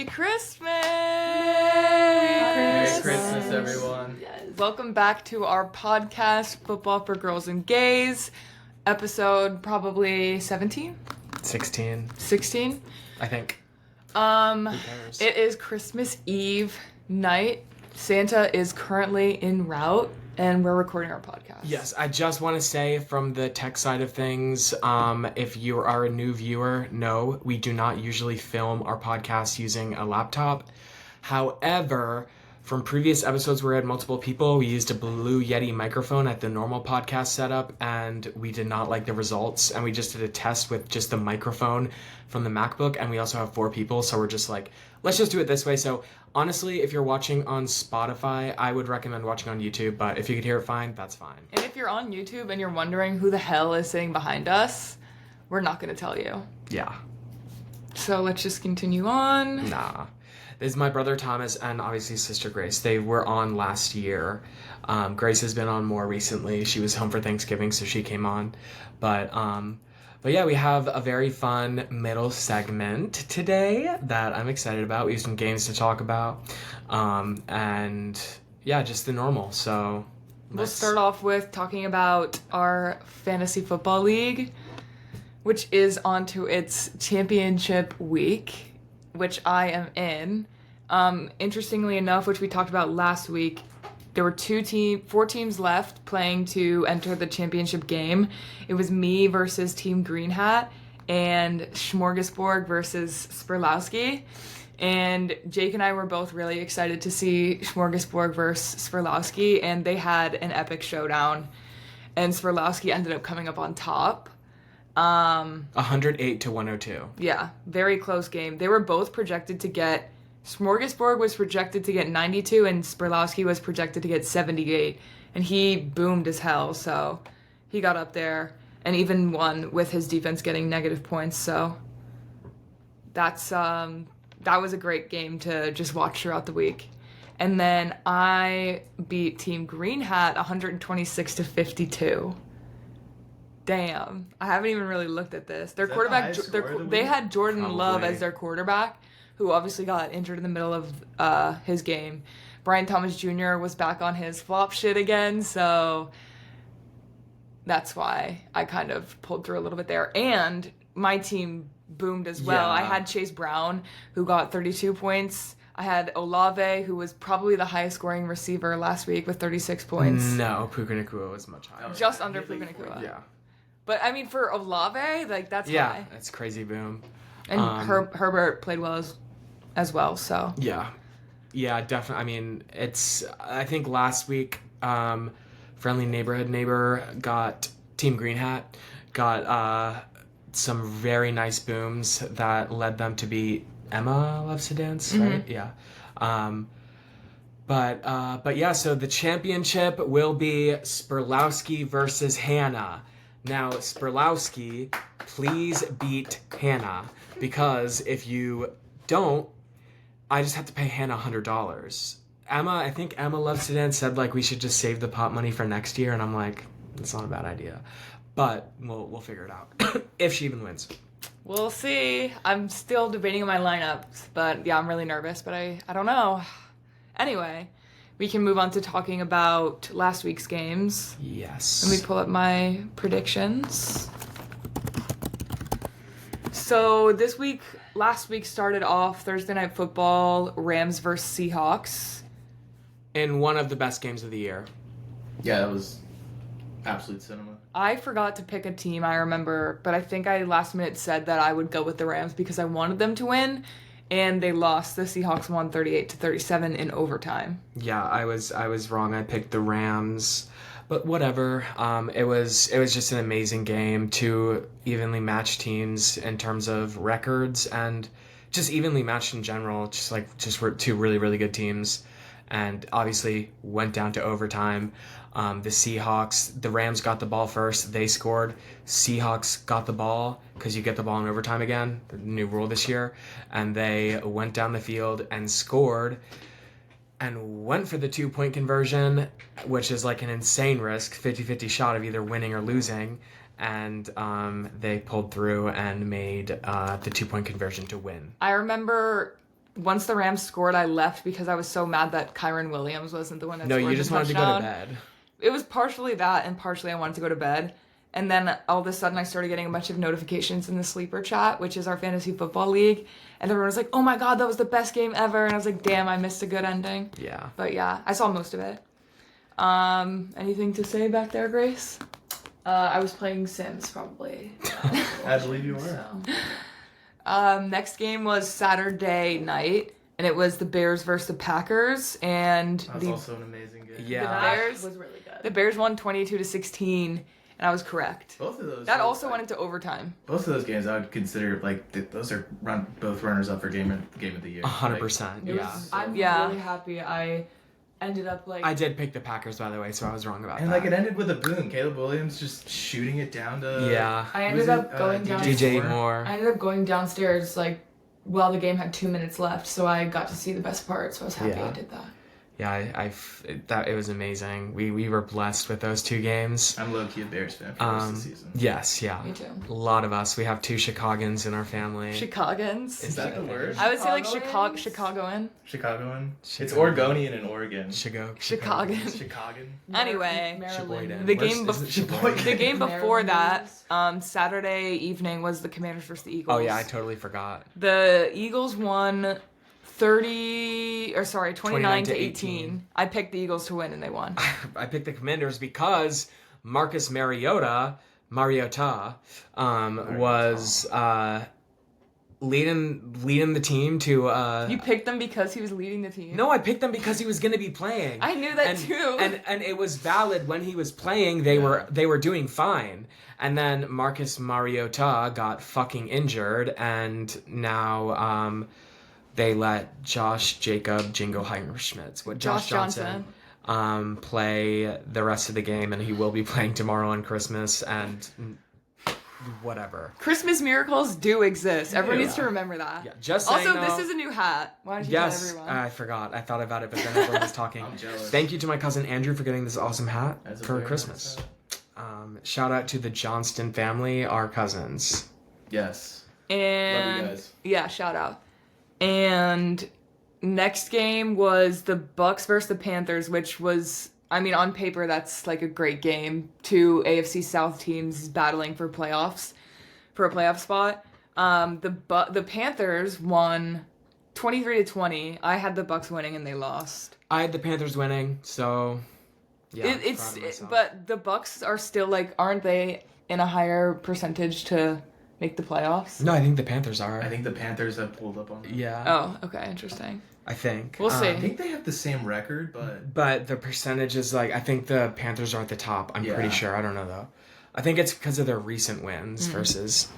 Merry Christmas! Merry Christmas, everyone. Yes. Welcome back to our podcast, Football for Girls and Gays, episode probably 17? 16. 16? I think. It is Christmas Eve night. Santa is currently en route, and we're recording our podcast. Yes, I just want to say from the tech side of things, if you are a new viewer, no, we do not usually film our podcast using a laptop. However, from previous episodes where we had multiple people, we used a Blue Yeti microphone at the normal podcast setup, and we did not like the results, and we just did a test with just the microphone from the MacBook, and we also have 4 people, so we're just like, let's just do it this way. So honestly, if you're watching on Spotify, I would recommend watching on YouTube, but if you could hear it fine, that's fine. And if you're on YouTube and you're wondering who the hell is sitting behind us, we're not going to tell you. Yeah. So let's just continue on. Nah. This is my brother Thomas and obviously sister Grace. They were on last year. Grace has been on more recently. She was home for Thanksgiving, so she came on. But yeah, we have a very fun middle segment today that I'm excited about. We have some games to talk about. And yeah, just the normal. So we'll start off with talking about our fantasy football league, which is onto its championship week, which I am in. Interestingly enough, which we talked about last week, there were 4 teams left playing to enter the championship game. It was me versus Team Green Hat and Smorgasborg versus Sperlowski. And Jake and I were both really excited to see Smorgasborg versus Sperlowski, and they had an epic showdown. And Sperlowski ended up coming up on top. 108 to 102. Yeah, very close game. They were both projected to get... Smorgasborg was projected to get 92 and Sperlowski was projected to get 78. And he boomed as hell, so he got up there and even won with his defense getting negative points. So that was a great game to just watch throughout the week. And then I beat Team Green Hat 126 to 52. Damn, I haven't even really looked at this. Their quarterback, they had Jordan Love as their quarterback, who obviously got injured in the middle of his game. Brian Thomas Jr. was back on his flop shit again, so that's why I kind of pulled through a little bit there. And my team boomed as well. Yeah. I had Chase Brown, who got 32 points. I had Olave, who was probably the highest scoring receiver last week with 36 points. No, Puka Nacua was much higher. Just under Puka Nacua. Yeah. But, I mean, for Olave, like, that's high. Yeah, that's crazy boom. And Herbert played well as well, so. Yeah, definitely. I mean, I think last week, Friendly Neighborhood Neighbor Team Green Hat got some very nice booms that led them to beat Emma Loves to Dance, right? Yeah. But yeah, so the championship will be Sperlowski versus Hannah. Now, Sperlowski, please beat Hannah, because if you don't, I just have to pay Hannah $100. I think Emma Loves to Dance said, like, we should just save the pot money for next year, and I'm like, that's not a bad idea. But we'll figure it out, if she even wins. We'll see. I'm still debating on my lineups, but yeah, I'm really nervous, but I don't know. Anyway, we can move on to talking about last week's games. Yes. Let me pull up my predictions. So last week started off Thursday Night Football, Rams versus Seahawks. In one of the best games of the year. Yeah, that was absolute cinema. I forgot to pick a team, I remember, but I think I last minute said that I would go with the Rams because I wanted them to win, and they lost. The Seahawks won 38-37 in overtime. Yeah, I was wrong. I picked the Rams, but whatever. It was just an amazing game. 2 evenly matched teams in terms of records and just evenly matched in general. Just were 2 really, really good teams, and obviously went down to overtime. The Rams got the ball first. They scored. Seahawks got the ball because you get the ball in overtime again, the new rule this year. And they went down the field and scored and went for the 2-point conversion, which is like an insane risk, 50-50 shot of either winning or losing. And they pulled through and made the 2-point conversion to win. I remember once the Rams scored, I left because I was so mad that Kyron Williams wasn't the one that No, scored you the just wanted to go touchdown. to bed. It was partially that, and partially I wanted to go to bed. And then all of a sudden I started getting a bunch of notifications in the Sleeper Chat, which is our fantasy football league. And everyone was like, oh my god, that was the best game ever. And I was like, damn, I missed a good ending. Yeah. But yeah, I saw most of it. Anything to say back there, Grace? I was playing Sims, probably. I believe you were. Next game was Saturday night, and it was the Bears versus the Packers. And That was also an amazing game. Yeah. the Bears was really good. The Bears won 22-16, and I was correct. Both of those. That also went into overtime. Both of those games, I would consider those are both runners up for game of the year. 100%. It Yeah. was, I'm Yeah. really happy I ended up like... I did pick the Packers, by the way, so I was wrong about And that. it ended with a boom. Caleb Williams just shooting it down to. Yeah. I who was ended up it? going down... DJ Moore. I ended up going downstairs like while the game had 2 minutes left, so I got to see the best part, so I was happy Yeah. I did that. Yeah, it was amazing. We were blessed with those two games. I'm low-key a Bears fan for the rest of the season. Yes, yeah. Me too. A lot of us. We have 2 Chicagans in our family. Chicagans. Is that the word? I would say like Chicagoans? Chicagoan. Chicagoan? It's Chicago. Oregonian in Oregon. Chicago. Chicagoan. Chicagan. Anyway. Maryland. The Where's- game, isn't it Sheboygan? the game before that, Maryland. Saturday evening, was the Commanders versus the Eagles. Oh yeah, I totally forgot. The Eagles won 29 to 18. I picked the Eagles to win, and they won. I picked the Commanders because Marcus Mariota, was leading the team to. You picked them because he was leading the team? No, I picked them because he was going to be playing. I knew that and, too. And it was valid when he was playing. They were doing fine. And then Marcus Mariota got fucking injured, and now they let Josh Jacob Jingleheimer Schmitz, Josh Johnson, play the rest of the game, and he will be playing tomorrow on Christmas and whatever. Christmas miracles do exist. Everyone Yeah. needs to remember that. Yeah, just saying, Also, this though. is a new hat. Why don't you Yes, tell everyone? I forgot. I thought about it, but then everyone was talking. I'm jealous. Thank you to my cousin Andrew for getting this awesome hat That's a for very Christmas. nice hat. Shout out to the Johnston family, our cousins. Yes. And Love you guys. yeah, shout out. And next game was the Bucks versus the Panthers, which was, I mean, on paper that's like a great game. 2 AFC South teams battling for a playoff spot. The Panthers won 23-20. I had the Bucks winning and they lost. I had the Panthers winning, so yeah. But the Bucks are still like, aren't they in a higher percentage to make the playoffs? No, I think the Panthers are. I think the Panthers have pulled up on them. Yeah. Oh, okay, interesting. I think. We'll see. I think they have the same record, but But the percentage is like, I think the Panthers are at the top. I'm pretty Yeah. sure. I don't know though. I think it's because of their recent wins versus.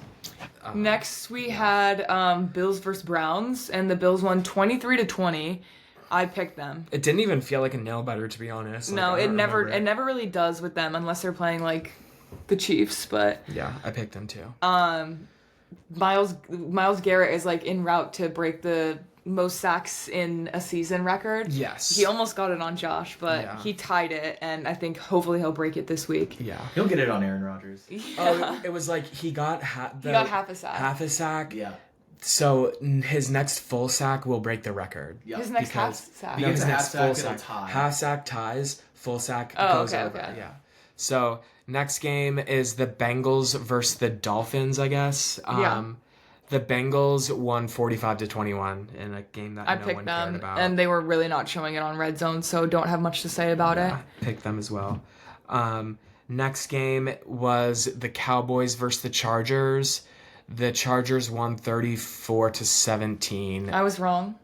Next, we had Bills versus Browns, and the Bills won 23-20. I picked them. It didn't even feel like a nail biter, to be honest. Like, No, I it don't never remember really does with them unless they're playing like the Chiefs. But Yeah, I picked them too. Myles Garrett is like en route to break the most sacks in a season record. Yes. He almost got it on Josh, but Yeah. he tied it, and I think hopefully he'll break it this week. Yeah. he'll get it on Aaron Rodgers. Oh, it was like he got He got half a sack. Half a sack. Yeah. So his next full sack will break the record. Yeah. His next half because- sack. He No, gets his a half next sack full and a sack. tie. Half sack ties, full sack Oh, goes okay, over. okay. Yeah. So next game is the Bengals versus the Dolphins, I guess. Yeah. The Bengals won 45-21 in a game that I no one picked cared them, about. and they were really not showing it on Red Zone, so don't have much to say about it. Picked them as well. Next game was the Cowboys versus the Chargers. The Chargers won 34-17. I was wrong.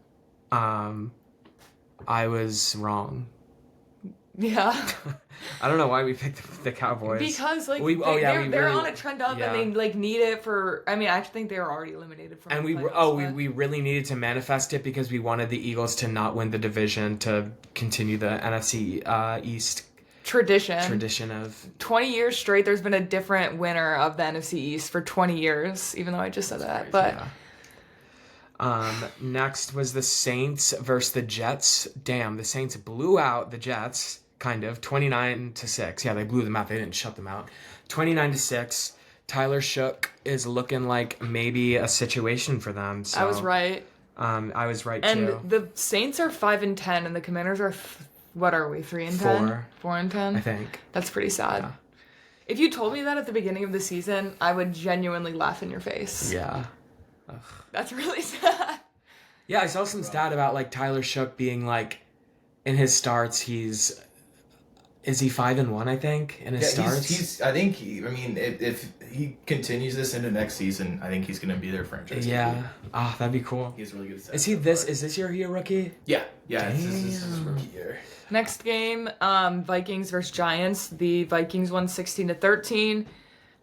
I was wrong. Yeah. I don't know why we picked the Cowboys. Because like We- oh, yeah, we they're really- on a trend up yeah. and they like need it for. I mean, I think they were already eliminated from. And the we playoffs, but we really needed to manifest it because we wanted the Eagles to not win the division to continue the NFC East tradition of 20 years straight. There's been a different winner of the NFC East for 20 years, even though I just said that. But next was the Saints versus the Jets. Damn, the Saints blew out the Jets, kind of 29-6. Yeah, they blew them out. They didn't shut them out. 29-6. Tyler Shook is looking like maybe a situation for them. So, I was right. I was right And too. the Saints are 5-10, and the Commanders are what are we, 3-10? 4-10. I think. That's pretty sad. Yeah. If you told me that at the beginning of the season, I would genuinely laugh in your face. Yeah. That's really sad. Yeah, I saw some stat about like Tyler Shook being like, in his starts, is he 5-1? I think in his starts. He's. I think. If he continues this into next season, I think he's going to be their franchise. Yeah. Ah, that'd be cool. He's really good. Is this year he a rookie? Yeah. This is his rookie year. Next game, Vikings versus Giants. The Vikings won 16-13.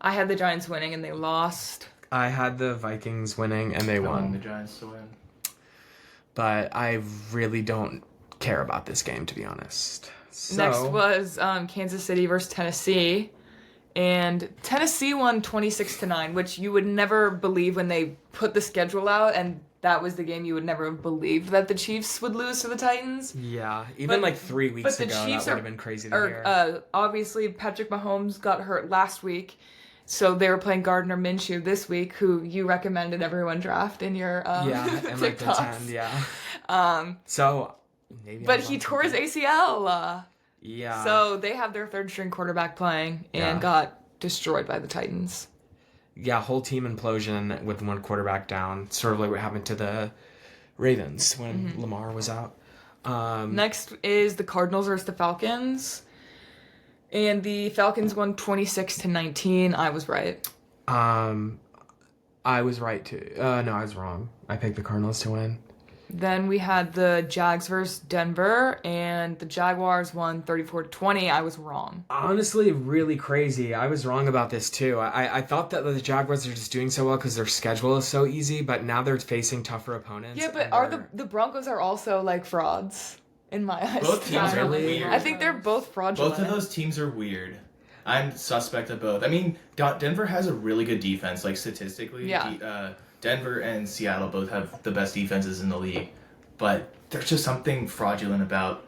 I had the Giants winning, and they lost. I had the Vikings winning, and they I want won. the Giants to win. But I really don't care about this game, to be honest. So, Next was Kansas City versus Tennessee. And Tennessee won 26-9, which you would never believe when they put the schedule out, and that was the game you would never have believed that the Chiefs would lose to the Titans. yeah, even But- like 3 weeks but the ago, Chiefs that would are- have been crazy to hear. Obviously, Patrick Mahomes got hurt last week, so they were playing Gardner Minshew this week, who you recommended everyone draft in your Yeah, and like TikToks. pretend, yeah. So maybe. But I'm he wrong tore his something. ACL. Yeah. So they have their third string quarterback playing and Yeah. got destroyed by the Titans. Yeah, whole team implosion with one quarterback down. Sort of like what happened to the Ravens when Lamar was out. Next is the Cardinals versus the Falcons. And the Falcons won 26-19. I was right. I was right too. No, I was wrong. I picked the Cardinals to win. Then we had the Jags versus Denver, and the Jaguars won 34-20. I was wrong. Honestly, really crazy. I was wrong about this too. I thought that the Jaguars are just doing so well because their schedule is so easy, but now they're facing tougher opponents. Yeah, but and are they're- the Broncos are also like frauds in my eyes. Both teams are Really? weird. I think they're both fraudulent. Both of those teams are weird. I'm suspect of both. I mean, Denver has a really good defense, like statistically. Yeah. Denver and Seattle both have the best defenses in the league, but there's just something fraudulent about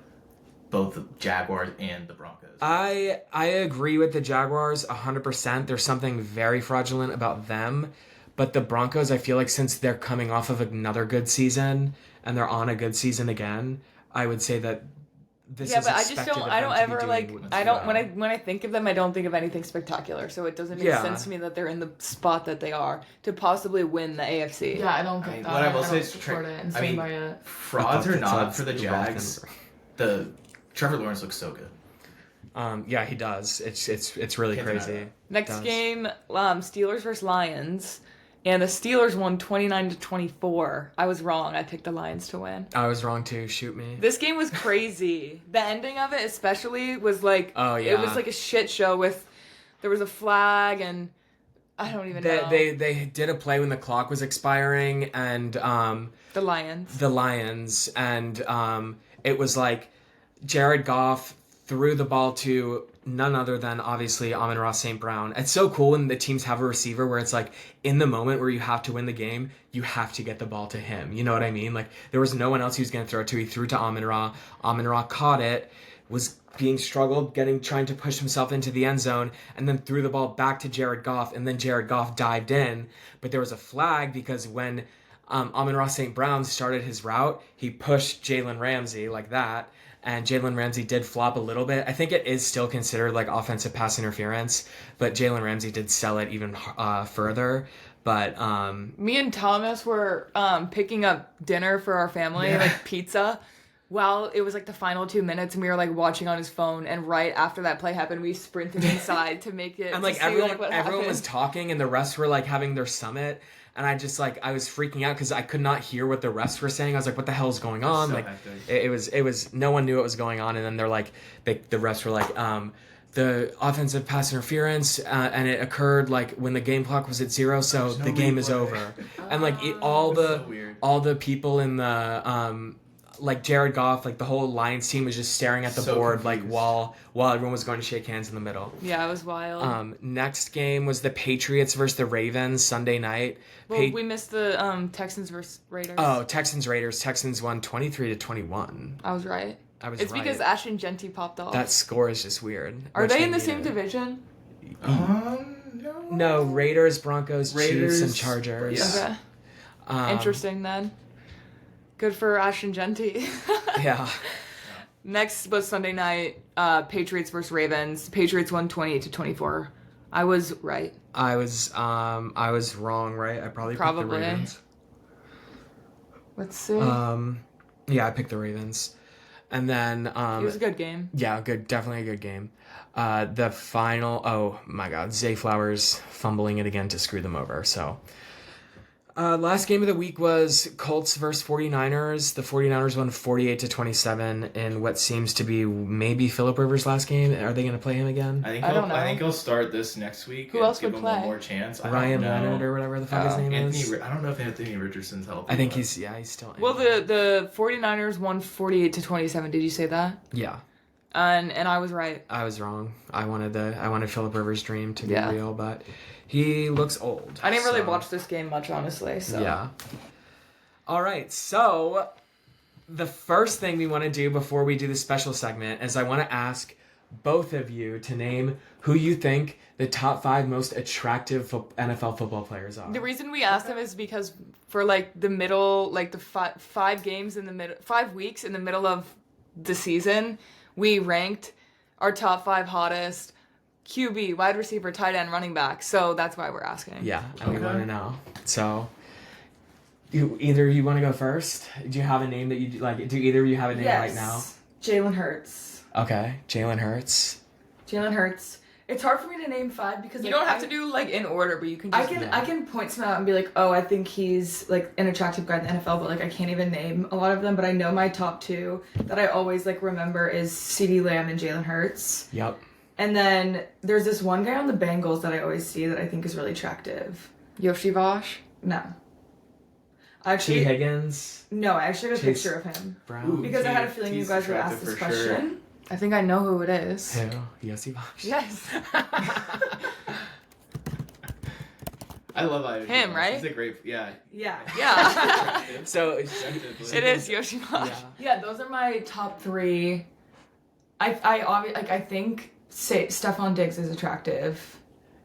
both the Jaguars and the Broncos. I agree with the Jaguars 100%. There's something very fraudulent about them. But the Broncos, I feel like since they're coming off of another good season and they're on a good season again, I would say that this Yeah, is but I expected just don't. of I them don't to be ever doing like. what- I don't when I think of them, I don't think of anything spectacular. So it doesn't make Yeah. sense to me that they're in the spot that they are to possibly win the AFC. Yeah, I don't get that. What I will don't say is support it and I stand mean, by it. frauds or not for the You're both Jags, in- the Trevor Lawrence looks so good. Yeah, he does. It's really Can't deny crazy. that. Next Does. game, Steelers versus Lions, and the Steelers won 29-24. I was wrong. I picked the Lions to win. I was wrong too. Shoot me. This game was crazy. The ending of it, especially, was like Oh, it yeah. was like a shit show with there was a flag and I don't even know They did a play when the clock was expiring and the Lions. the Lions and it was like Jared Goff threw the ball to none other than obviously Amon-Ra St. Brown. It's so cool when the teams have a receiver where it's like in the moment where you have to win the game, you have to get the ball to him. You know what I mean? Like there was no one else he was going to throw it to. He threw to Amon-Ra. Amon-Ra caught it, was being struggled, trying to push himself into the end zone, and then threw the ball back to Jared Goff, and then Jared Goff dived in. But there was a flag because when Amon-Ra St. Brown started his route, he pushed Jalen Ramsey like that, and Jalen Ramsey did flop a little bit. I think it is still considered like offensive pass interference, but Jalen Ramsey did sell it even further. But Me and Thomas were picking up dinner for our family, like pizza. While it was like the final 2 minutes, and we were like watching on his phone, and right after that play happened, we sprinted inside to make it. and like to see, everyone what was happened. talking, and the refs were like having their summit. And I just like I was freaking out because I could not hear what the refs were saying. I was like, "What the hell is going on?" So like hectic. it was no one knew what was going on. And then they're like, the refs were like, the offensive pass interference, and it occurred like when the game clock was at 0, so There's no the game is replay. over. And like all so weird. the people in the like Jared Goff, like the whole Lions team was just staring at the So board confused. like while everyone was going to shake hands in the middle. Yeah, it was wild. Next game was the Patriots versus the Ravens Sunday night. Well, we missed the Texans versus Raiders. Oh, Texans Raiders. Texans won 23-21. I was right. I was It's right. because Ashton Genty popped off. That score is just weird. Are which they in the same needed. division? No. No, Raiders, Broncos, Raiders, Chiefs, and Chargers. yeah. Okay. Interesting then. Good for Ashton Genty. Yeah. Next was Sunday night, Patriots versus Ravens. Patriots won 28-24. I was right. I was wrong, right? I probably picked the Probably. Ravens. Let's see. Yeah, I picked the Ravens. And then It was a good game. yeah, good, definitely a good game. The final, oh my God, Zay Flowers fumbling it again to screw them over. So, last game of the week was Colts versus 49ers. The 49ers won 48-27 in what seems to be maybe Phillip Rivers' last game. Are they going to play him again? I don't know. think he'll start this next week. Who and else give would him play? one more chance. Ryan Leonard or whatever the fuck his name is. I don't know if Anthony Richardson's healthy. I think but- he's still in. Well, the 49ers won 48-27. Did you say that? Yeah. And I was right. I was wrong. I wanted Phillip Rivers' dream to be Yeah. real, but he looks old. I didn't really so- watch this game much, honestly. So Yeah. All right. So the first thing we want to do before we do the special segment is I want to ask both of you to name who you think the top 5 most attractive NFL football players are. The reason we asked them is because for like the middle, like the 5 games in the middle, 5 weeks in the middle of the season, we ranked our top 5 hottest QB, wide receiver, tight end, running back. So that's why we're asking. Yeah, and we want to know. So, either you want to go first? Do you have a name that you like? Do either of you have a name right now? Jalen Hurts. Okay, Jalen Hurts. Jalen Hurts. It's hard for me to name 5 because You like, don't have to do like in order, but you can just I can point some out and be like, oh, I think he's like an attractive guy in the NFL, but like I can't even name a lot of them. But I know my top 2 that I always like remember is CeeDee Lamb and Jalen Hurts. Yep. And then there's this one guy on the Bengals that I always see that I think is really attractive. Yoshi Vosh. No. T. Actually, Higgins. no, I actually have a Chase picture of him. Brown. Ooh. Because I had a feeling you He's guys would ask attractive this for sure. question. I think I know who it is. Who? Yossi Vosh. Yes. I love Ivy. Him, right? He's a great, yeah. Yeah. Yeah. So It is Yoshi Vosh. Yeah. Yeah, those are my top 3. I think Stephon Diggs is attractive.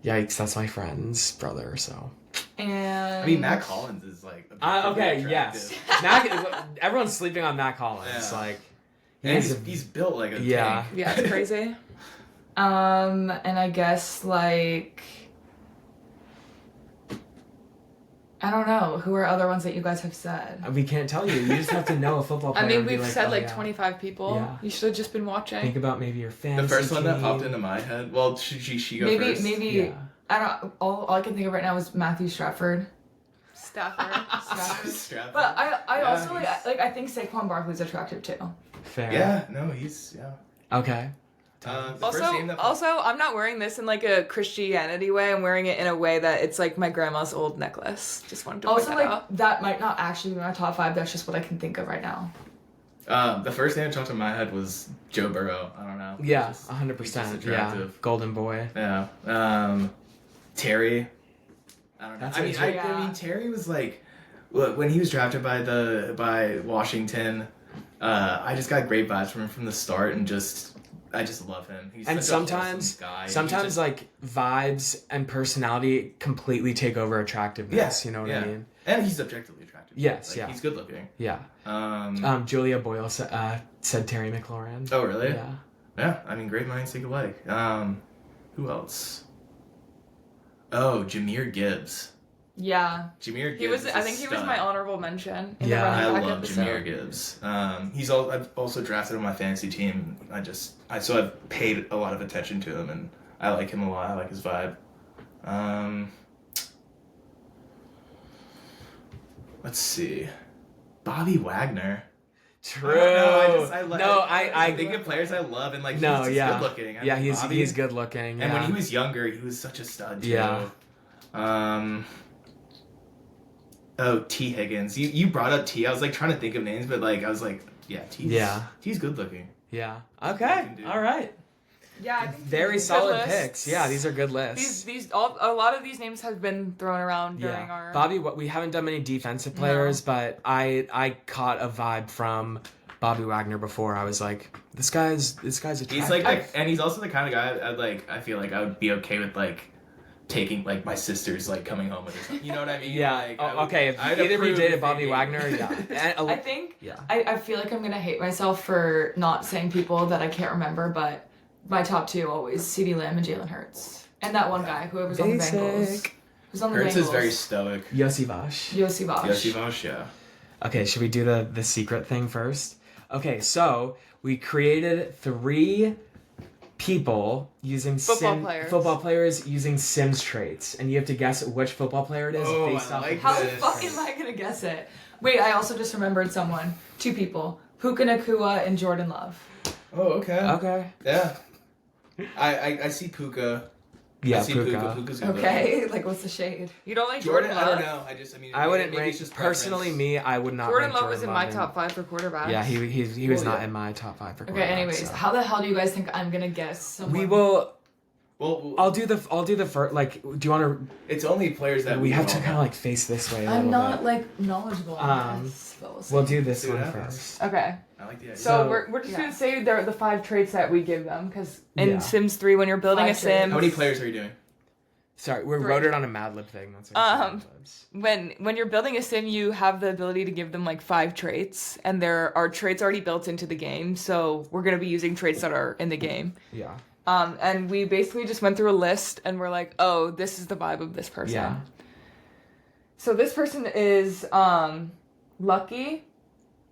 Yikes! That's my friend's brother. So. And I mean, Matt Collins is like. Okay. attractive. Yes. Mac. Everyone's sleeping on Matt Collins. Yeah. Like. And He's he's built like a Yeah. tank. Yeah, it's crazy. and I guess like I don't know, who are other ones that you guys have said? We can't tell you. You just have to know a football player. I mean, and be we've said oh, like yeah. 25 people. Yeah. You should have just been watching. Think about maybe your fantasy The first one that team. popped into my head. Well, she go first. Maybe Yeah. I don't. All I can think of right now is Matthew Stafford. Stafford. Strap. But I Yeah, also he's- I think Saquon Barkley's attractive too. Fair. Yeah, no, he's Okay. The first name that Also, I'm not wearing this in like a Christianity way. I'm wearing it in a way that it's like my grandma's old necklace. Just wanted to point Also, that like out. that might not actually be my top 5. That's just what I can think of right now. The first name that jumped in my head was Joe Burrow. I don't know. Yeah. He's just- 100%. he's just Yeah. attractive. Golden boy. Yeah. Terry. I don't know. That's I mean, it. I mean, Terry was like, look, when he was drafted by Washington, I just got great vibes from him from the start, and I just love him. He's And such a sometimes, wholesome guy. sometimes He just- like vibes and personality completely take over attractiveness. yeah, You know what yeah. I mean? And he's objectively attractive. Yes, Like, yeah. He's good looking. Yeah. Julia Boyle said Terry McLaurin. Oh, really? Yeah. Yeah, I mean, great minds think alike. Who else? Oh, Jameer Gibbs. Yeah. Jameer Gibbs. He was. is a I think he was stud. my honorable mention in Yeah. the I running back love episode. Jameer Gibbs. I've also drafted on my fantasy team. So I've paid a lot of attention to him, and I like him a lot. I like his vibe. Let's see, Bobby Wagner. True. I think of players I love, and like he's No, just yeah. good looking. Yeah, he's good looking. And yeah. when he was younger, he was such a stud too. Yeah. Oh, T. Higgins. You brought up T. I was like trying to think of names, but like I was like, yeah, T's good looking. Yeah. Okay. Dude. All right. Yeah, I think Very Good solid lists. picks. Yeah, these are good lists. A lot of these names have been thrown around during our. Bobby, we haven't done many defensive players, but I caught a vibe from Bobby Wagner before. I was like, this guy's attractive. He's like, and he's also the kind of guy I feel like I would be okay with like taking like my sister's like coming home with her son. You know what I mean? Yeah. Like, Okay. If I'd either of you approve dated if Bobby they Wagner, yeah. I think Yeah. I feel like I'm gonna hate myself for not saying people that I can't remember, but my top 2 always CeeDee Lamb and Jalen Hurts. And that one guy, whoever's on the Bengals. Who's on the Hurts Bengals? is very stoic. Yossi Vash. Yossi Vash. Yossi Vosh, yeah. Okay, should we do the secret thing first? Okay, so we created 3 people using football players using Sims traits, and you have to guess which football player it is Oh, based I off like of How the this. fuck am I gonna guess it? Wait, I also just remembered someone. 2 people. Puka Nacua and Jordan Love. Oh, okay. Okay. Yeah. I see Puka. Yeah, I see Puka. Puka's good. Okay, like what's the shade? You don't like Jordan, Jordan I Love? don't know. I wouldn't maybe rank it's just personally. preference. Me, I would not. Jordan rank Love Jordan was in my Love top 5 for quarterbacks. Yeah, he was Well, not yeah. in my top 5 for quarterbacks. Okay, anyways, so. how the hell do you guys think I'm gonna guess someone? We will. Well, I'll do the first. Like, do you want it's only players to? that We have to all kind of know. like face this way. I'm little not bit. like knowledgeable on this. but see. We'll do this See what one happens. first. Okay. I like the idea. So, So- we're just yeah. gonna say the 5 traits that we give them, because in Yeah. Sims 3, when you're building 5 a traits. sim, How many players are you doing? Sorry, we 3. wrote it on a Mad Lib thing. That's what Um, when you're building a sim, you have the ability to give them like 5 traits, and there are traits already built into the game. So we're gonna be using traits that are in the game. Yeah. And we basically just went through a list, and we're like, oh, this is the vibe of this person. Yeah. So this person is lucky,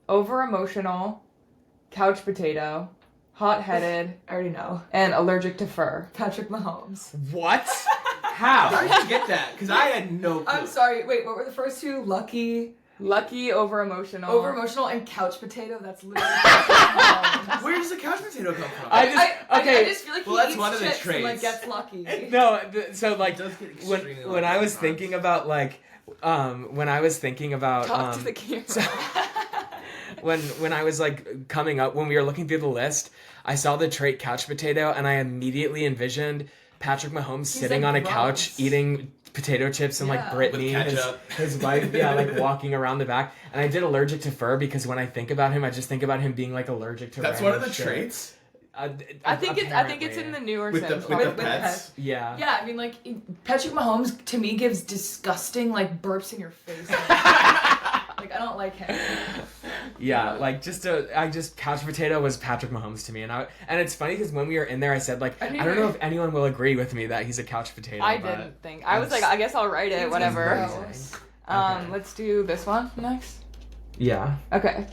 over emotional, couch potato, hot headed, I already know. and allergic to fur. Patrick Mahomes. What? How How? did you get that? Because I had no clue. I'm sorry. Wait, what were the first 2? Lucky, Lucky, over emotional. over emotional, and couch potato. That's literally. Mahomes. Where does the couch potato come from? I just I just feel like Well, he that's eats one of the chips and like traits. gets lucky. no. So like It does get when extremely when I lucky was sometimes. thinking about like when I was thinking about Talk to the camera. so- when I was like coming up when we were looking through the list, I saw the trait couch potato, and I immediately envisioned Patrick Mahomes sitting like, on a gross. couch eating potato chips, and like Yeah. Brittany, With his, ketchup. his wife, yeah, like walking around the back. And I did allergic to fur because when I think about him, I just think about him being like allergic to. That's one random of the shit. traits? I think it's in the newer With the, Sims. with one. the pets? Yeah. Yeah, I mean, like Patrick Mahomes to me gives disgusting like burps in your face. like I don't like him. Yeah, like couch potato was Patrick Mahomes to me, and it's funny because when we were in there, I said like I don't know if anyone will agree with me that he's a couch potato. I but didn't think. I was like, I guess I'll write it. Whatever. gross. Okay. Let's do this one next. Yeah. Okay.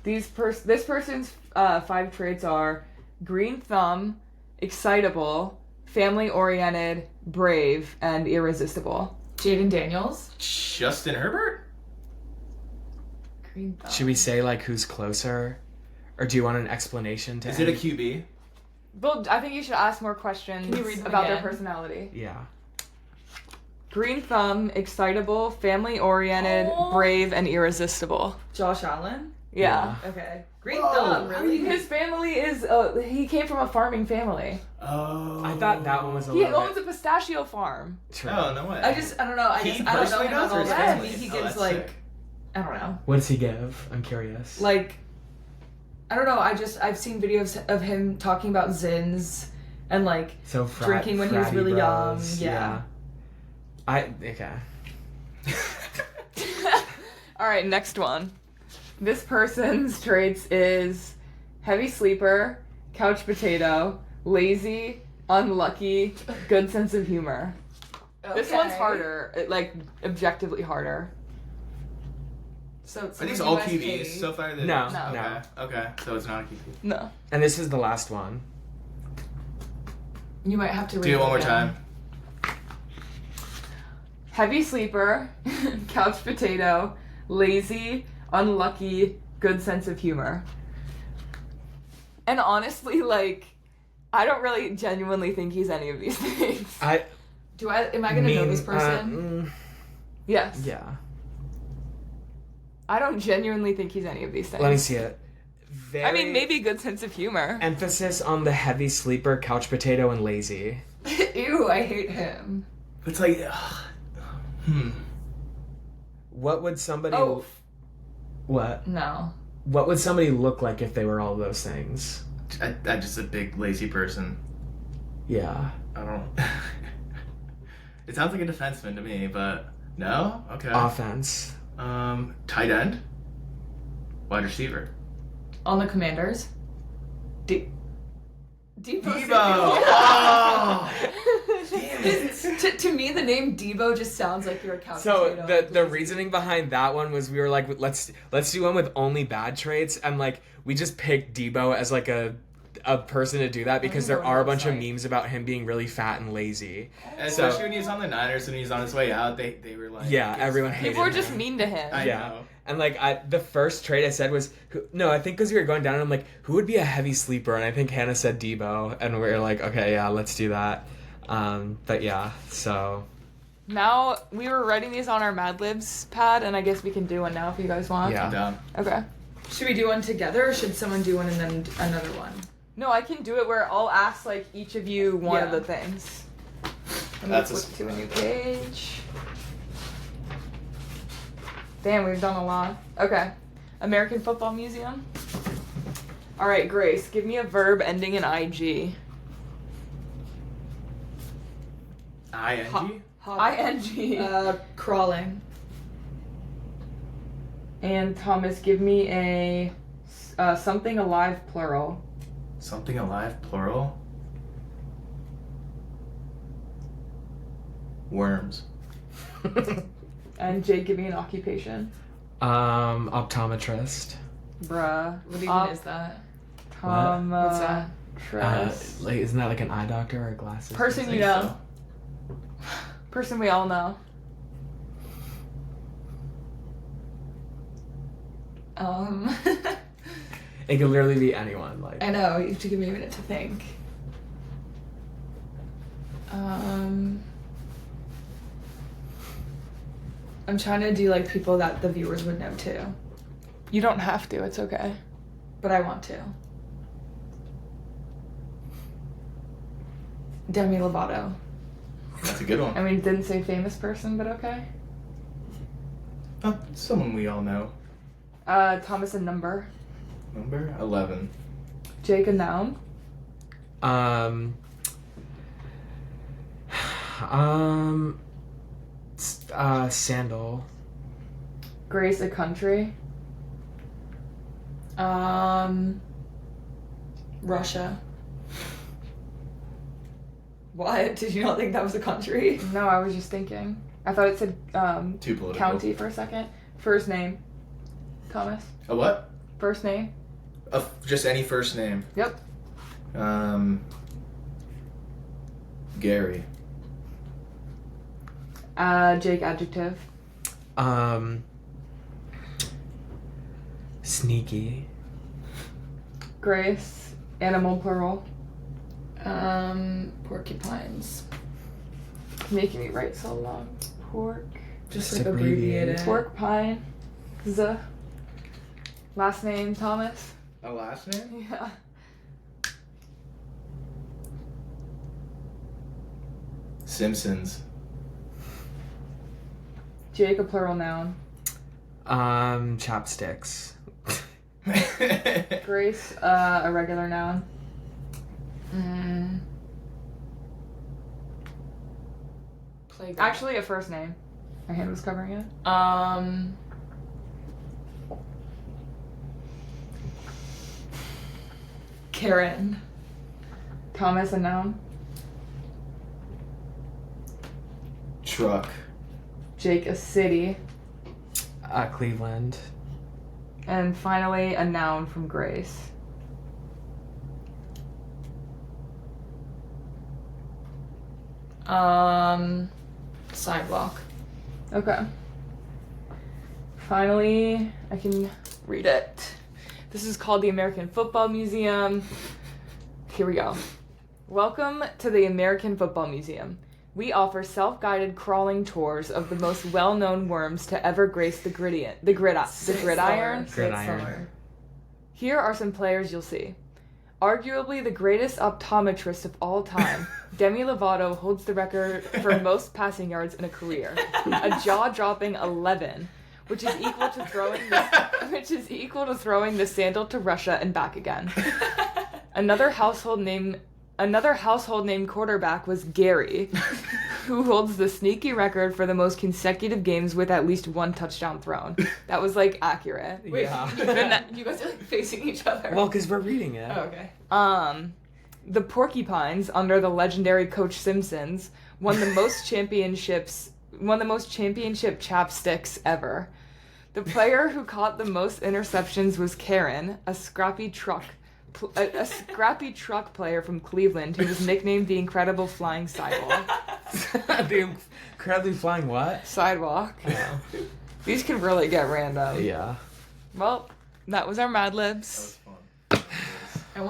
This person's 5 traits are green thumb, excitable, family oriented, brave, and irresistible. Jaden Daniels. Justin Herbert? Green thumb. Should we say like who's closer, or do you want an explanation to? Is it a any- QB? Well, I think you should ask more questions Can you read them about their again? personality. Yeah. Green thumb, excitable, family oriented, Oh. brave, and irresistible. Josh Allen. Yeah. Okay. Green Whoa, thumb. how Really? His family is he came from a farming family. Oh. I thought that one was a He little owns a pistachio farm. bit true. Oh, no way. I don't know. I He guess I don't know personally him does, at or all. his To family? me, he Oh, gives that's like sick. I don't know. What does he give? I'm curious. Like I don't know. I've seen videos of him talking about Zins and like so drinking when he was fratty really young, bros, yeah. Okay. All right, next one. This person's traits is heavy sleeper, couch potato, lazy, unlucky, good sense of humor. This one's Okay. harder, like objectively harder. So it's Are these from all USK. QBs so far? No, No. no. Okay, so it's not a QB. No. And this is the last one. You might have to read Do it one more again. time. Heavy sleeper, couch potato, lazy, unlucky, good sense of humor. And honestly, like, I don't really genuinely think he's any of these things. Am I gonna know this person? Yes. Yeah. I don't genuinely think he's any of these things. Let me see it. I mean, maybe good sense of humor. Emphasis on the heavy sleeper, couch potato, and lazy. Ew, I hate him. It's like, What would somebody? Oh. What? No. What would somebody look like if they were all those things? I'm just a big lazy person. Yeah. I don't. It sounds like a defenseman to me, but no? Okay. Offense. Tight end? Wide receiver? On the Commanders. Debo. Oh! Damn it. To me, the name Debo just sounds like you're a couch So potato. the reasoning behind that one was we were like, let's do one with only bad traits, and like we just picked Debo as like a person to do that because there are a bunch of memes about him being really fat and lazy. Especially when he was on the Niners, when he was on his way out, they were like... Yeah, everyone hated People were him. just mean to him. I Yeah. know. And like the first trade I said was I think because we were going down and I'm like, who would be a heavy sleeper? And I think Hannah said Debo, and we were like, okay, yeah, let's do that. But yeah, so Now, we were writing these on our Mad Libs pad, and I guess we can do one now if you guys want. Yeah. I'm down. Okay. Should we do one together, or should someone do one and then another one? No, I can do it where I'll ask, like, each of you one of Yeah. the things. Let me That's flip to a new page. Damn, we've done a lot. Okay. American Football Museum. All right, Grace, give me a verb ending in IG. ING? ING. Crawling. And Thomas, give me a something alive plural. Something alive, plural? Worms. And Jake, give me an occupation. optometrist. Bruh. What even is that? What's that? Trust. Like, isn't that like an eye doctor or glasses? Person you know. Person we all know. It could literally be anyone. Like I know, you have to give me a minute to think. I'm trying to do like people that the viewers would know too, You don't have to, it's okay. but I want to. Demi Lovato. That's a good I one. mean, didn't say famous person, but okay. Oh, someone we all know. Thomas, a number. Number 11. Jake, a noun. Sandal. Grace, a country. Russia. What? Did you not think that was a country? No, I was just thinking. I thought it said Too political. county for a second. First name. Thomas. A what? First name. Just any first name. Yep. Gary. Jake, adjective. Sneaky. Grace, animal plural. Porcupines. Making me write so long. Pork. Just Just like abbreviated. Pork pine. Z. Last name, Thomas. A last name? Yeah. Simpsons. Jake, a plural noun. Chopsticks. Grace, a regular noun. Playground. Actually, a first name. My hand was covering it. Karen. Thomas, a noun. Truck. Jake, a city. Cleveland. And finally, a noun from Grace. Sidewalk. Okay. Finally, I can read it. This is called the American Football Museum. Here we go. Welcome to the American Football Museum. We offer self-guided crawling tours of the most well-known worms to ever grace the gridiron. Gridiron. Here are some players you'll see. Arguably the greatest optometrist of all time, Demi Lovato holds the record for most passing yards in a career, a jaw-dropping 11, which is equal to throwing the sandal to Russia and back again. Another household name Another household name quarterback was Gary, who holds the sneaky record for the most consecutive games with at least one touchdown thrown. That was like accurate. Wait, Yeah. you guys are like facing each other. Well, because we're reading it. Oh, okay. The Porcupines, under the legendary Coach Simpsons, won the most championship chapsticks ever. The player who caught the most interceptions was Karen, a scrappy truck player from Cleveland who was nicknamed the Incredible Flying Sidewalk. The incredibly flying what? Sidewalk. Oh. These could really get random. Yeah. Well, that was our Mad That Libs. was fun. I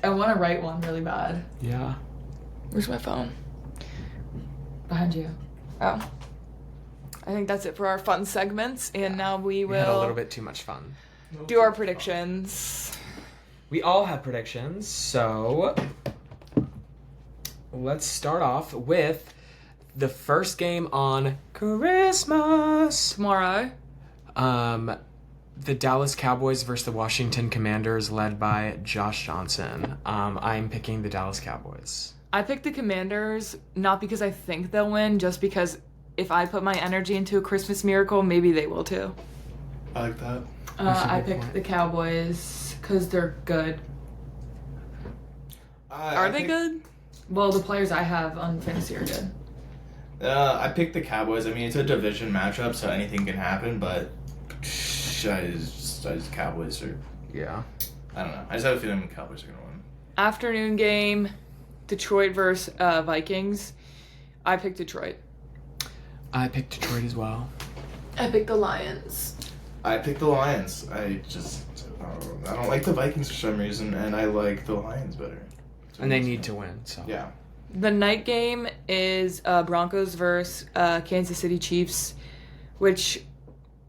want to write one really bad. Yeah. Where's my phone? Behind you. Oh. I think that's it for our fun segments, and now we We had a little will bit too much fun. do our predictions. We all have predictions, so let's start off with the first game on Christmas. Tomorrow, The Dallas Cowboys versus the Washington Commanders, led by Josh Johnson. I'm picking the Dallas Cowboys. I picked the Commanders, not because I think they'll win, just because if I put my energy into a Christmas miracle, maybe they will too. I like that. That's a I good picked point. the Cowboys because they're good. Are they good? Well, the players I have on fantasy are good. I picked the Cowboys. I mean, it's a division matchup, so anything can happen. But Cowboys are. Yeah. I don't know. I just have a feeling the Cowboys are gonna win. Afternoon game, Detroit versus Vikings. I picked Detroit. I picked Detroit as well. I picked the Lions. I picked the Lions. I don't like the Vikings for some reason, and I like the Lions better. And they need to win, so. Yeah. The night game is Broncos versus Kansas City Chiefs, which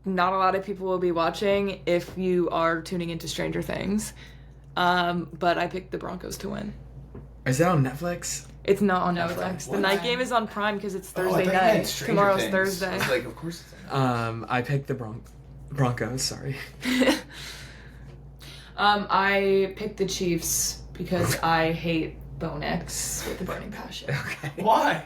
not a lot of people will be watching if you are tuning into Stranger Things. But I picked the Broncos to win. Is that on Netflix? It's not on No, it's on Netflix. The what? night game is on Prime because it's Oh, I Thursday thought you meant night. Stranger Tomorrow's Things. Thursday. I was like, of course it's on. I picked the Broncos, sorry. I picked the Chiefs because I hate Bo Nix with a burning passion. Okay. Why?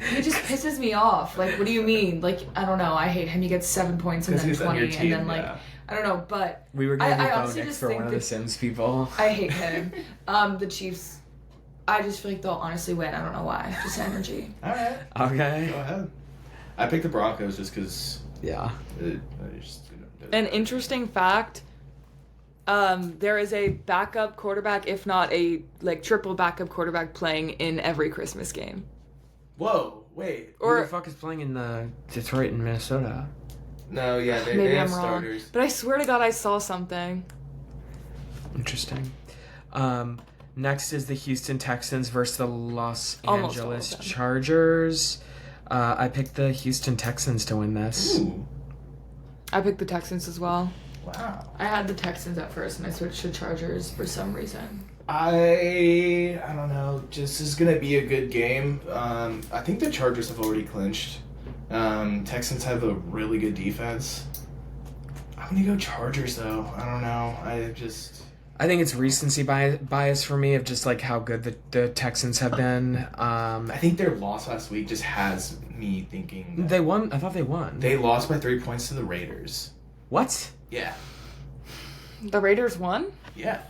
He just pisses me off. Like, what do you mean? Like, I don't know. I hate him. He gets 7 points and 'Cause then he's on 20, your team, and then like, yeah. I don't know. But We were going to I do Bo honestly Nix just for think one of the that- Sims people. I hate him. The Chiefs. I just feel like they'll honestly win. I don't know why. Just energy. All right. Okay. Go ahead. I picked the Broncos just because. Yeah. An interesting fact. There is a backup quarterback, if not a triple backup quarterback, playing in every Christmas game. Whoa! Wait. Who the Or fuck is playing in the Detroit and Minnesota? No. Yeah. They maybe have I'm wrong, starters. but I swear to God I saw something. Interesting. Next is the Houston Texans versus the Los Almost all Angeles of them. Chargers. I picked the Houston Texans to win this. Ooh. I picked the Texans as well. Wow. I had the Texans at first, and I switched to Chargers for some reason. I don't know. This is gonna be a good game. I think the Chargers have already clinched. Texans have a really good defense. I'm gonna go Chargers though. I don't know. I think it's recency bias for me of just like how good the Texans have been. I think their loss last week just has me thinking that They won. I thought they won. they lost by 3 points to the Raiders. What? Yeah. The Raiders won? Yeah.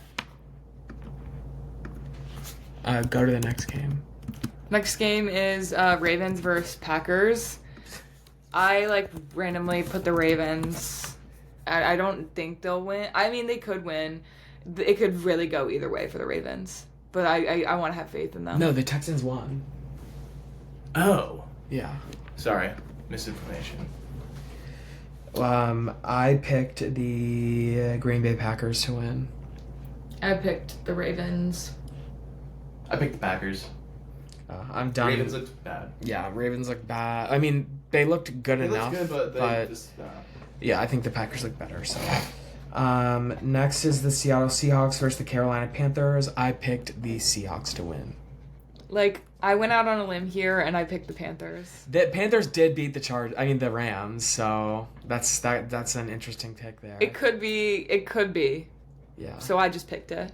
Go to the next game. Next game is Ravens versus Packers. I randomly put the Ravens. I don't think they'll win. I mean, they could win. It could really go either way for the Ravens. But I want to have faith in them. No, the Texans won. Oh. Yeah. Sorry. Misinformation. I picked the Green Bay Packers to win. I picked the Ravens. I picked the Packers. I'm done. Ravens looked bad. Yeah, Ravens look bad. I mean, they looked good They enough, looked good, but they just. yeah, I think the Packers look better. So, next is the Seattle Seahawks versus the Carolina Panthers. I picked the Seahawks to win. I went out on a limb here and I picked the Panthers. The Panthers did beat the Rams, so that's an interesting pick there. It could be. Yeah. So I just picked it.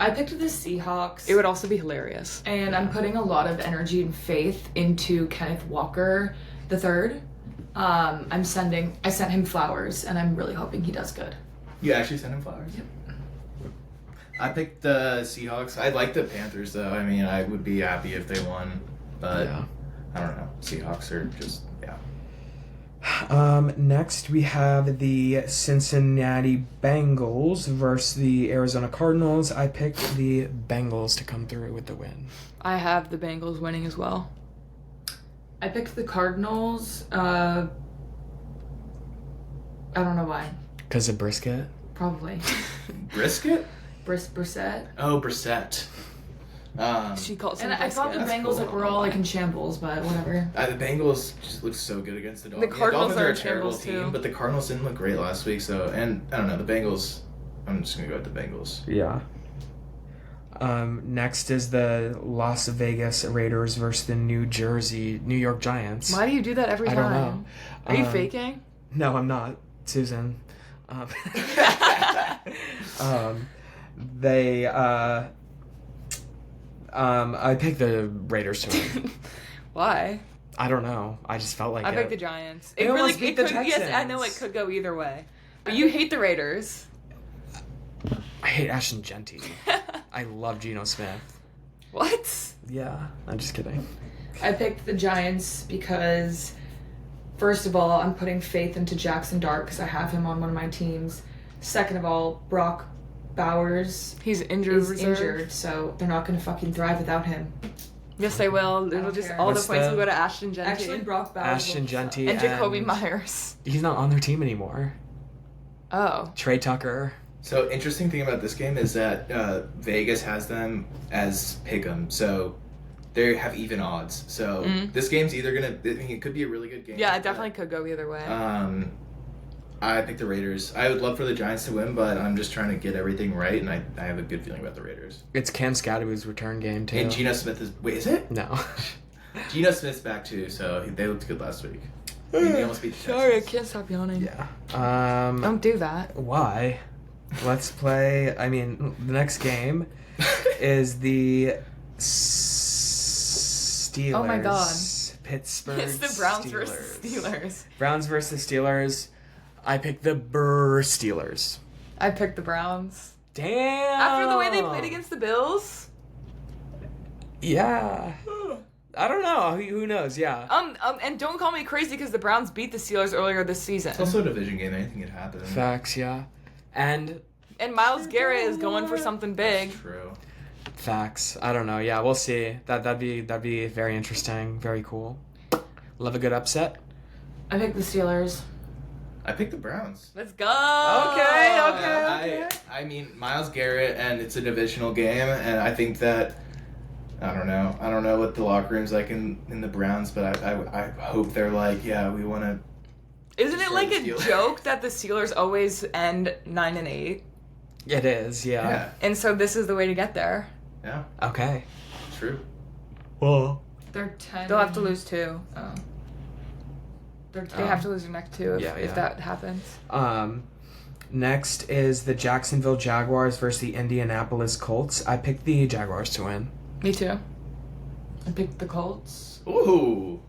I picked the Seahawks. It would also be hilarious. And I'm putting a lot of energy and faith into Kenneth Walker the third. I sent him flowers, and I'm really hoping he does good. You actually sent him flowers? Yep. I picked the Seahawks. I like the Panthers, though. I mean, I would be happy if they won, but Yeah. I don't know. Seahawks are just, yeah. Next, we have the Cincinnati Bengals versus the Arizona Cardinals. I picked the Bengals to come through with the win. I have the Bengals winning as well. I picked the Cardinals. I don't know why. Because of brisket? Probably. Brisket? Brissett. Oh, Brissett. She calls him And I thought the brisket. Bengals cool. were all like in shambles, but whatever. The Bengals just look so good against the Dolphins. Cardinals Dolphins are are a in terrible shambles, team, too. but the Cardinals didn't look great last week, so, and I don't know, the Bengals, I'm just going to go with the Bengals. Yeah. Next is the Las Vegas Raiders versus the New York Giants. Why do you do that every I time? don't know. Are you faking? No, I'm not, Susan. I picked the Raiders to win. Why? I don't know. I just felt like I it. picked the Giants. They almost beat the Yes, I know it Texans. could go either way. But you hate the Raiders. I hate Ashton Genty. I love Geno Smith. What? Yeah, I'm just kidding. I picked the Giants because, first of all, I'm putting faith into Jackson Dart because I have him on one of my teams. Second of all, Brock Bowers He's injured. is reserve. injured, so they're not going to fucking thrive without him. Yes, they will. It'll don't just care. all What's the points the- will go to Ashton Genty. Actually, Brock Bowers Ashton will suck. Genty and Jacoby Myers. He's not on their team anymore. Oh. Trey Tucker. So, interesting thing about this game is that Vegas has them as pick'em, so they have even odds. So, this game's either going to, I mean, it could be a really good game. Yeah, it definitely could go either way. I picked the Raiders. I would love for the Giants to win, but I'm just trying to get everything right, and I have a good feeling about the Raiders. It's Cam Scadaboo's return game, too. And Geno Smith is, wait, is it? No. Geno Smith's back too, so they looked good last week. I mean, they almost beat the Sorry, I Texans. can't stop yawning. Yeah. Don't do that. Why? Let's play. I mean, the next game is the Steelers. Oh my God. Pittsburgh. It's the Browns versus Steelers. Browns versus Steelers. I picked the Steelers. I picked the Browns. Damn. After the way they played against the Bills? Yeah. I don't know. Who knows? Yeah. And don't call me crazy because the Browns beat the Steelers earlier this season. It's also a division game. Anything could happen. Facts. Yeah. And And Myles Garrett is going for something big. True. facts. I don't know. Yeah, we'll see. That'd be very interesting. Very cool. Love a good upset. I picked the Steelers. I picked the Browns. Let's go. Okay. I mean, Myles Garrett, and it's a divisional game, and I think that I don't know what the locker room's like in the Browns, but I hope they're like, yeah, we want to. Isn't it like a Steelers. joke that the Steelers always end 9-8? It is. Yeah. Yeah, And so this is the way to get there. yeah, Okay. true. Well. They're 10. They'll have to lose 2. Oh. They have to lose their next 2 yeah. if that happens. Next is the Jacksonville Jaguars versus the Indianapolis Colts. I picked the Jaguars to win. Me too. I picked the Colts. Ooh,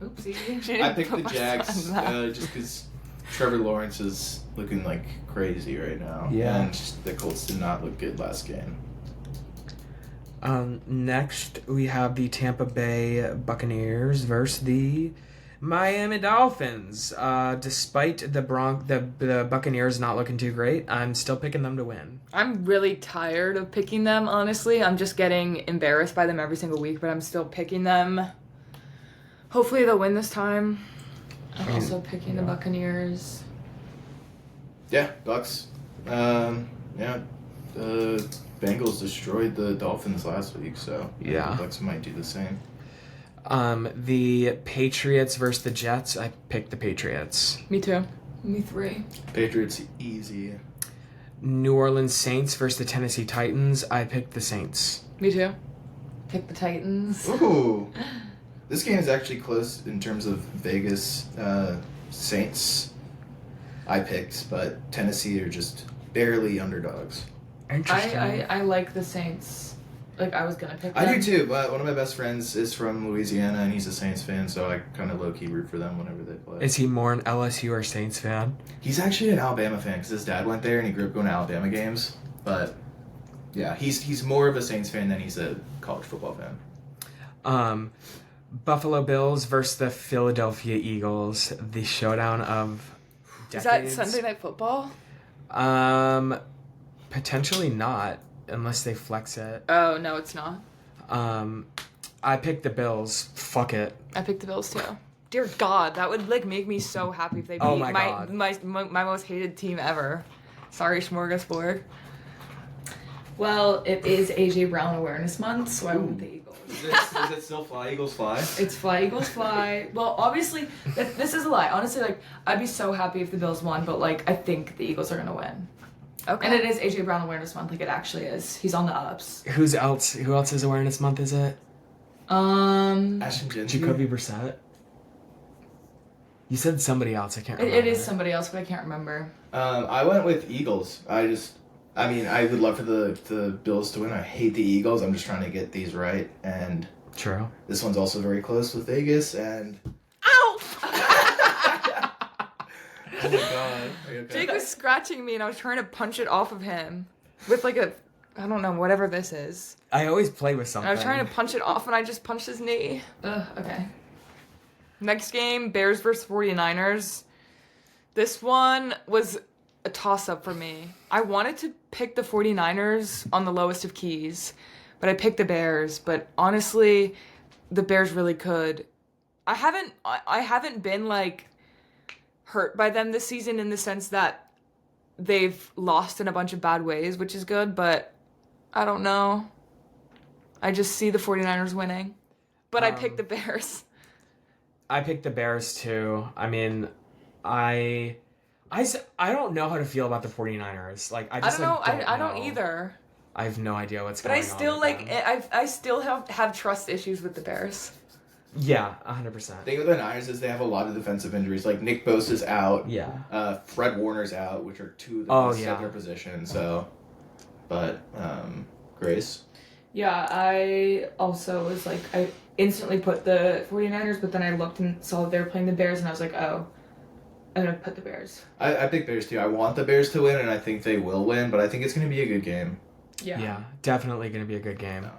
Oopsie. I picked the Jags just because Trevor Lawrence is looking like crazy right now. Yeah. and the Colts did not look good last game. Next, we have the Tampa Bay Buccaneers versus the Miami Dolphins. Despite the Buccaneers not looking too great, I'm still picking them to win. I'm really tired of picking them, honestly. I'm just getting embarrassed by them every single week, but I'm still picking them. Hopefully they'll win this time. I'm also picking the Buccaneers. Yeah, Bucks. Yeah, the Bengals destroyed the Dolphins last week, so Yeah. the Bucks might do the same. The Patriots versus the Jets. I picked the Patriots. Me too. Me 3. Patriots easy. New Orleans Saints versus the Tennessee Titans. I picked the Saints. Me too. Pick the Titans. Ooh, this game is actually close in terms of Vegas Saints. I picked, but Tennessee are just barely underdogs. Interesting. I like the Saints. Like, I was gonna pick them. I do too, but one of my best friends is from Louisiana, and he's a Saints fan, so I kind of low-key root for them whenever they play. Is he more an LSU or Saints fan? He's actually an Alabama fan, because his dad went there, and he grew up going to Alabama games. But, yeah, he's more of a Saints fan than he's a college football fan. Buffalo Bills versus the Philadelphia Eagles. The showdown of decades. Is that Sunday Night Football? Potentially not, unless they flex it. Oh, no, it's not. I picked the Bills. Fuck it. I picked the Bills too. Dear God, that would like make me so happy if they beat Oh my God. my most hated team ever. Sorry, Smorgasbord. Well, it is AJ Brown Awareness Month, so I went with the Eagles. Is it still Fly Eagles Fly? It's Fly Eagles Fly. Well, obviously, this is a lie. Honestly, like, I'd be so happy if the Bills won, but like, I think the Eagles are gonna win. Okay. And it is AJ Brown Awareness Month, like it actually is. He's on the ups. Who else's Awareness Month is it? Ashton Gentry? Jacoby Brissett? You said somebody else, I can't remember. It is somebody else, but I can't remember. I went with Eagles. I would love for the Bills to win. I hate the Eagles. I'm just trying to get these right. And True. this one's also very close with Vegas. And Ow! oh my God, are you okay? Jake was scratching me, and I was trying to punch it off of him with like a, I don't know, whatever this is. I always play with something. And I was trying to punch it off, and I just punched his knee. Okay. Next game, Bears versus 49ers. This one was a toss-up for me. I wanted to pick the 49ers on the lowest of keys, but I picked the Bears. But honestly, the Bears really could. I haven't been like hurt by them this season in the sense that they've lost in a bunch of bad ways, which is good, but I don't know. I just see the 49ers winning. But I picked the Bears. I picked the Bears too. I mean, I don't know how to feel about the 49ers. Like, I just don't know. Like, I don't either. I have no idea what's But going I on. still with them. I still have trust issues with the Bears. Yeah, 100%. The thing with the Niners is they have a lot of defensive injuries. Like Nick Bosa's out. Yeah. Fred Warner's out, which are two of the best at their position. So, but Grace. Yeah, I also was like, I instantly put the 49ers, but then I looked and saw that they were playing the Bears, and I was like, oh, I'm going to put the Bears. I pick Bears too. I want the Bears to win, and I think they will win, but I think it's going to be a good game. Yeah, definitely going to be a good game. No.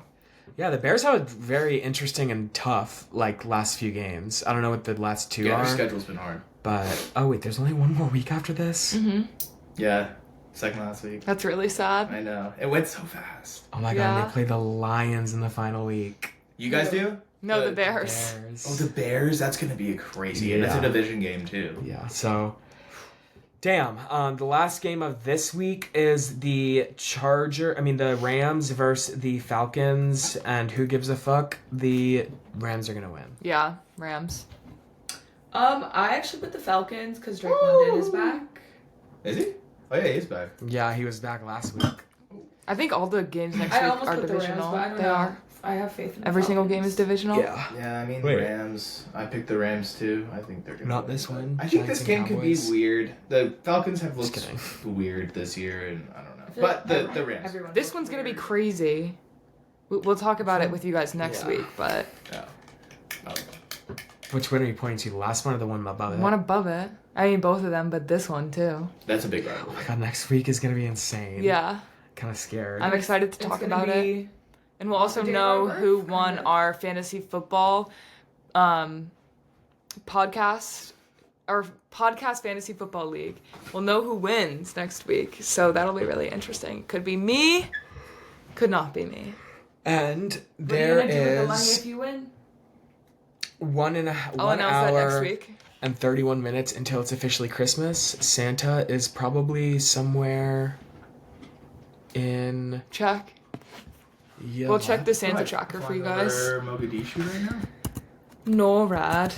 Yeah, the Bears have a very interesting and tough, like, last few games. I don't know what the last two Yeah, are. their schedule's been hard. But, oh wait, there's only one more week after this? Mm-hmm. Yeah, second last week. That's really sad. I know. It went so fast. Oh my god, Yeah. and they play the Lions in the final week. You guys do? No, the Bears. Oh, the Bears? That's going to be a crazy game. It's a Yeah. division game, too. Yeah, so... Damn. The last game of this week is the Rams versus the Falcons, and who gives a fuck? The Rams are gonna win. Yeah, Rams. I actually put the Falcons because Drake London is back. Is he? Oh, yeah, he's back. Yeah, he was back last week. I think all the games next I week almost are put the Rams, divisional. but I don't They know. are. I have faith in the Every single game Falcons. is divisional. Yeah, I mean, Wait. Rams. I picked the Rams, too. I think they're going to Not this one. I think Giants this and game could be Cowboys. weird. The Falcons have Just looked weird this year, and I don't know. I feel But like the Rams. everyone This looks one's gonna be weird. crazy. We'll talk about it with you guys next Yeah. week, but Yeah. Oh. Which one are you pointing to? The last one or the one above it? one above it. I mean, both of them, but this one too. That's a big Oh rivalry. my god, next week is gonna be insane. Yeah, Kind of scared. I'm excited to It's talk gonna about it. be- And we'll also Day of know our who birth, won kind of. our fantasy football podcast, our podcast fantasy football league. We'll know who wins next week, so that'll be really interesting. Could be me, could not be me. And What are there you gonna do with the money is if you win? I'll 1 announce that hour next week. and 31 minutes until it's officially Christmas. Santa is probably somewhere in... Check. Yeah. We'll check the Santa tracker for you guys. Over Mogadishu right now? No, rad.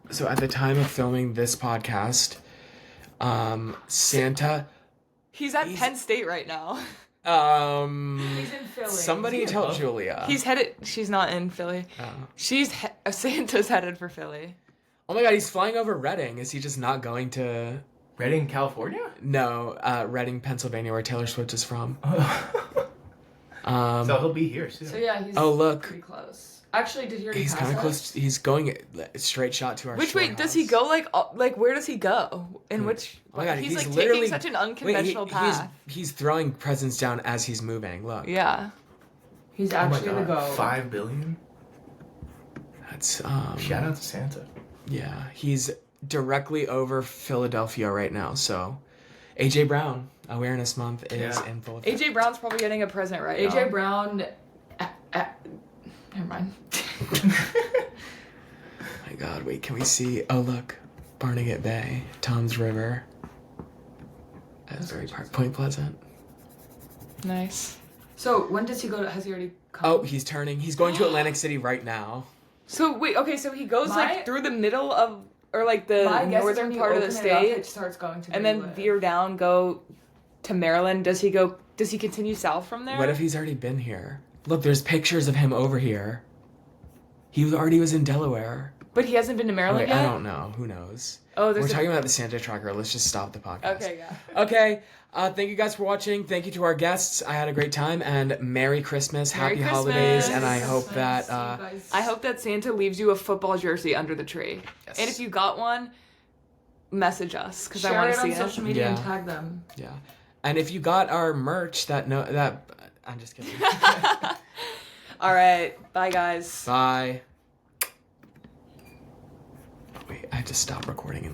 So at the time of filming this podcast, Santa... He's at Penn State right now. He's in Philly. Somebody tell Julia. He's headed. She's not in Philly. Santa's headed for Philly. Oh my god, he's flying over Reading. Is he just not going to Reading, California? No, Reading, Pennsylvania, where Taylor Swift is from. So he'll be here soon. So yeah, he's Oh, look. pretty close. Actually, did he already He's pass kind of us? close. He's going straight shot to our. Which way does he storehouse. go? Like where does he go? In which? Oh my God, he's like literally taking such an unconventional path. He's throwing presents down as he's moving. Look. Yeah. He's Oh my actually the God, goat. 5 billion? That's Shout out to Santa. Yeah, he's directly over Philadelphia right now. So, AJ Brown Awareness Month is Yeah. in full effect. AJ Brown's probably getting a present right now. AJ Brown. Never mind. My God, wait, can we see? Oh, look, Barnegat Bay, Tom's River, Asbury Park, Point Pleasant. Nice. So when does he go to? Has he already come? Oh, he's turning. He's going to Atlantic City right now. So wait, okay, so he goes My- like through the middle of, or like the My guess is northern when you part of the open it up, state, it starts going to and where then you live. veer down, go to Maryland. Does he continue south from there? What if he's already been here? Look, there's pictures of him over here. He already was in Delaware. But he hasn't been to Maryland Wait, yet? I don't know. Who knows? Oh, We're talking about the Santa tracker. Let's just stop the podcast. Okay, yeah. Okay. Thank you guys for watching. Thank you to our guests. I had a great time, and Merry Christmas, Merry Happy Christmas. Holidays, and I Merry hope that. See you guys. I hope that Santa leaves you a football jersey under the tree. Yes. And if you got one, message us because I Share want it to on see social it. media and Yeah. tag them. Yeah, and if you got our merch, I'm just kidding. All right, bye guys. Bye. Wait, I have to stop recording.